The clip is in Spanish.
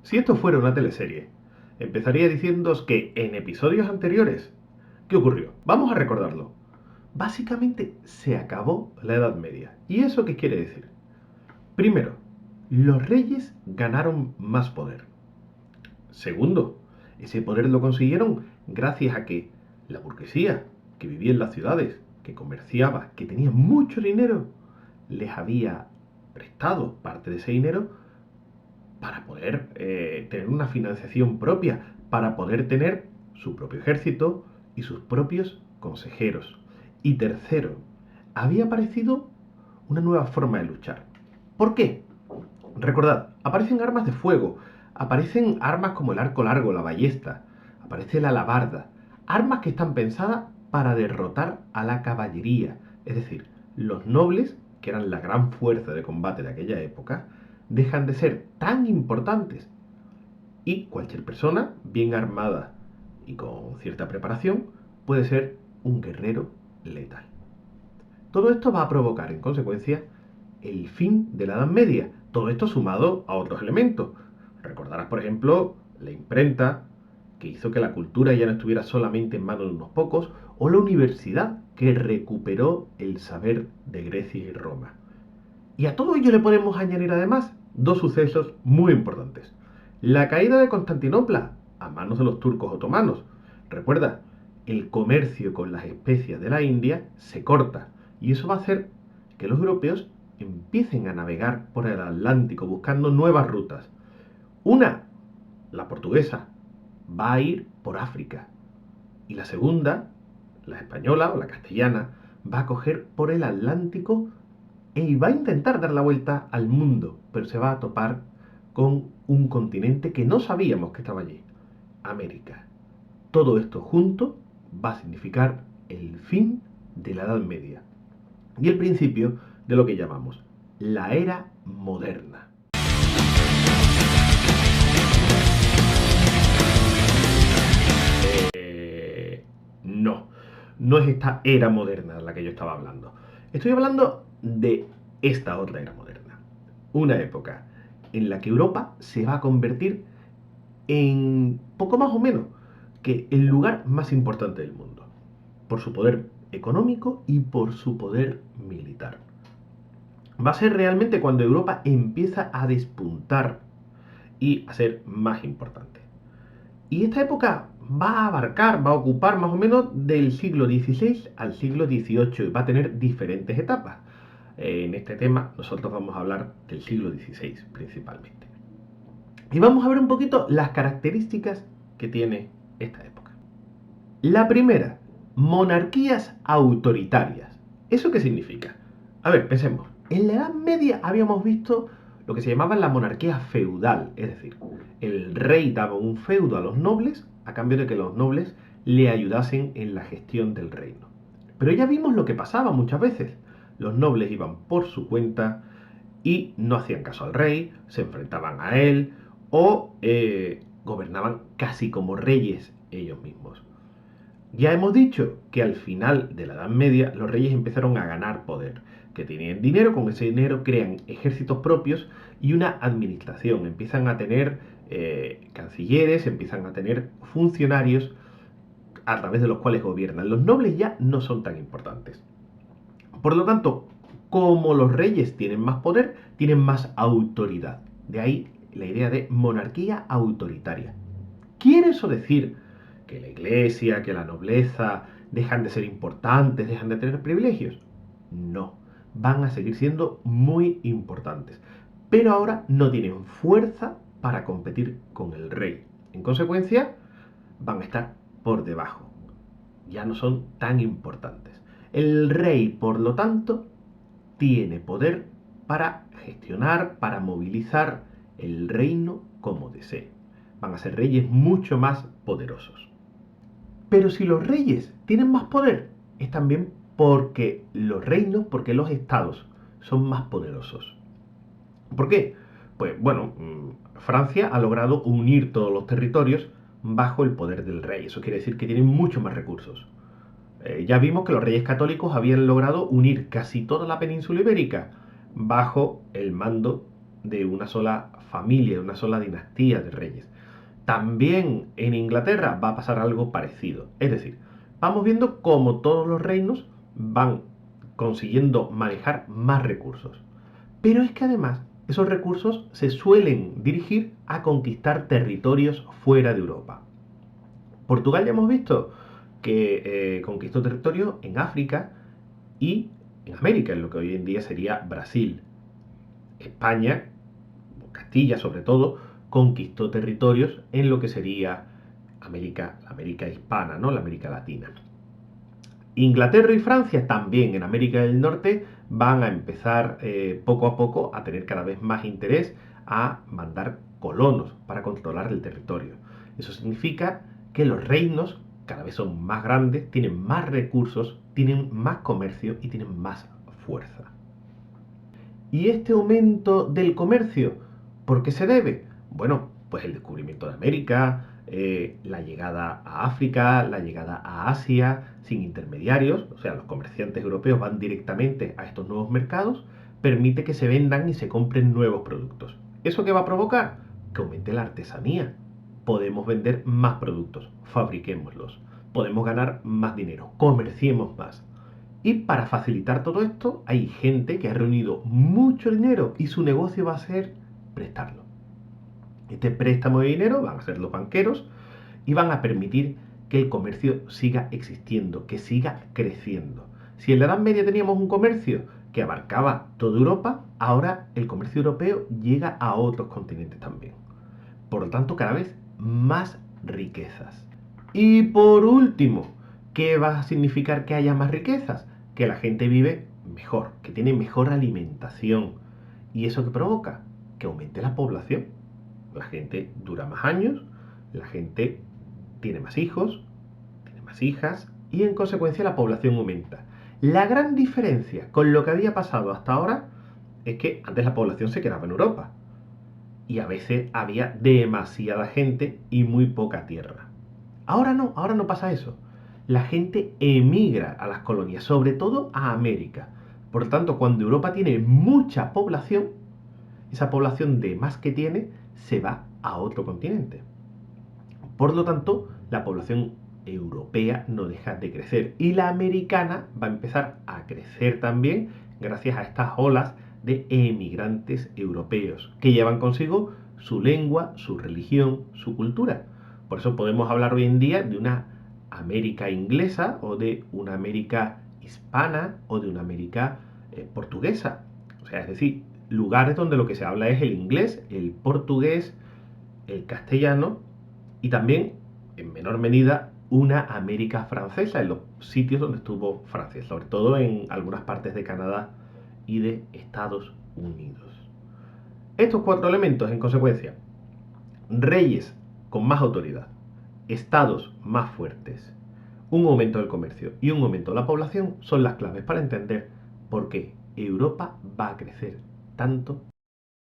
Si esto fuera una teleserie, empezaría diciéndoos que en episodios anteriores, ¿qué ocurrió? Vamos a recordarlo. Básicamente se acabó la Edad Media. ¿Y eso qué quiere decir? Primero, los reyes ganaron más poder. Segundo, ese poder lo consiguieron gracias a que la burguesía, que vivía en las ciudades, que comerciaba, que tenía mucho dinero, les había prestado parte de ese dinero para poder tener una financiación propia, para poder tener su propio ejército y sus propios consejeros. Y tercero, había aparecido una nueva forma de luchar. ¿Por qué? Recordad, aparecen armas de fuego, aparecen armas como el arco largo, la ballesta, aparece la alabarda, armas que están pensadas para derrotar a la caballería, es decir, los nobles, que eran la gran fuerza de combate de aquella época, dejan de ser tan importantes y cualquier persona, bien armada y con cierta preparación, puede ser un guerrero letal. Todo esto va a provocar, en consecuencia, el fin de la Edad Media. Todo esto sumado a otros elementos. Recordarás, por ejemplo, la imprenta, que hizo que la cultura ya no estuviera solamente en manos de unos pocos, o la universidad, que recuperó el saber de Grecia y Roma. Y a todo ello le podemos añadir además dos sucesos muy importantes. La caída de Constantinopla a manos de los turcos otomanos. Recuerda, el comercio con las especias de la India se corta y eso va a hacer que los europeos empiecen a navegar por el Atlántico buscando nuevas rutas. Una, la portuguesa, va a ir por África y la segunda, la española o la castellana, va a coger por el Atlántico y va a intentar dar la vuelta al mundo, pero se va a topar con un continente que no sabíamos que estaba allí, América. Todo esto junto va a significar el fin de la Edad Media y el principio de lo que llamamos la era moderna. No, no es esta era moderna de la que yo estaba hablando. Estoy hablando de esta otra era moderna. Una época en la que Europa se va a convertir en poco más o menos que el lugar más importante del mundo, por su poder económico y por su poder militar. Va a ser realmente cuando Europa empieza a despuntar y a ser más importante. Y esta época va a abarcar, va a ocupar más o menos del siglo XVI al siglo XVIII y va a tener diferentes etapas. En este tema nosotros vamos a hablar del siglo XVI principalmente. Y vamos a ver un poquito las características que tiene esta época. La primera, monarquías autoritarias. ¿Eso qué significa? A ver, pensemos. En la Edad Media habíamos visto lo que se llamaba la monarquía feudal, es decir, el rey daba un feudo a los nobles a cambio de que los nobles le ayudasen en la gestión del reino. Pero ya vimos lo que pasaba muchas veces. Los nobles iban por su cuenta y no hacían caso al rey, se enfrentaban a él o gobernaban casi como reyes ellos mismos. Ya hemos dicho que al final de la Edad Media los reyes empezaron a ganar poder, que tenían dinero, con ese dinero crean ejércitos propios y una administración, empiezan a tener cancilleres, empiezan a tener funcionarios a través de los cuales gobiernan. Los nobles ya no son tan importantes. Por lo tanto, como los reyes tienen más poder, tienen más autoridad. De ahí la idea de monarquía autoritaria. ¿Quiere eso decir que la iglesia, que la nobleza dejan de ser importantes, dejan de tener privilegios? No, van a seguir siendo muy importantes, pero ahora no tienen fuerza para competir con el rey. En consecuencia, van a estar por debajo, ya no son tan importantes. El rey, por lo tanto, tiene poder para gestionar, para movilizar el reino como desee. Van a ser reyes mucho más poderosos. Pero si los reyes tienen más poder, es también porque los reinos, porque los estados son más poderosos. ¿Por qué? Pues bueno, Francia ha logrado unir todos los territorios bajo el poder del rey. Eso quiere decir que tienen muchos más recursos. Ya vimos que los reyes católicos habían logrado unir casi toda la península ibérica bajo el mando de una sola familia, de una sola dinastía de reyes. También en Inglaterra va a pasar algo parecido. Es decir, vamos viendo cómo todos los reinos van consiguiendo manejar más recursos. Pero es que además esos recursos se suelen dirigir a conquistar territorios fuera de Europa. Portugal ya hemos visto que conquistó territorio en África y en América, en lo que hoy en día sería Brasil. España, Castilla sobre todo, conquistó territorios en lo que sería América, la América hispana, ¿no? La América Latina. Inglaterra y Francia también en América del Norte van a empezar poco a poco a tener cada vez más interés a mandar colonos para controlar el territorio. Eso significa que los reinos cada vez son más grandes, tienen más recursos, tienen más comercio y tienen más fuerza. ¿Y este aumento del comercio, por qué se debe? Bueno, pues el descubrimiento de América, la llegada a África, la llegada a Asia, sin intermediarios, o sea, los comerciantes europeos van directamente a estos nuevos mercados, permite que se vendan y se compren nuevos productos. ¿Eso qué va a provocar? Que aumente la artesanía. Podemos vender más productos, fabriquémoslos. Podemos ganar más dinero, comerciemos más. Y para facilitar todo esto, hay gente que ha reunido mucho dinero y su negocio va a ser prestarlo. Este préstamo de dinero van a ser los banqueros y van a permitir que el comercio siga existiendo, que siga creciendo. Si en la Edad Media teníamos un comercio que abarcaba toda Europa, ahora el comercio europeo llega a otros continentes también. Por lo tanto, cada vez más riquezas. Y por último, ¿qué va a significar que haya más riquezas? Que la gente vive mejor, que tiene mejor alimentación. ¿Y eso qué provoca? Que aumente la población. La gente dura más años, la gente tiene más hijos, tiene más hijas y en consecuencia la población aumenta. La gran diferencia con lo que había pasado hasta ahora es que antes la población se quedaba en Europa y a veces había demasiada gente y muy poca tierra. Ahora no pasa eso. La gente emigra a las colonias, sobre todo a América. Por lo tanto, cuando Europa tiene mucha población, esa población de más que tiene se va a otro continente. Por lo tanto, la población europea no deja de crecer y la americana va a empezar a crecer también gracias a estas olas de emigrantes europeos que llevan consigo su lengua, su religión, su cultura. Por eso podemos hablar hoy en día de una América inglesa o de una América hispana o de una América portuguesa. O sea, es decir, lugares donde lo que se habla es el inglés, el portugués, el castellano y también, en menor medida, una América francesa, en los sitios donde estuvo Francia, sobre todo en algunas partes de Canadá y de Estados Unidos. Estos cuatro elementos, en consecuencia, reyes con más autoridad, estados más fuertes, un aumento del comercio y un aumento de la población son las claves para entender por qué Europa va a crecer tanto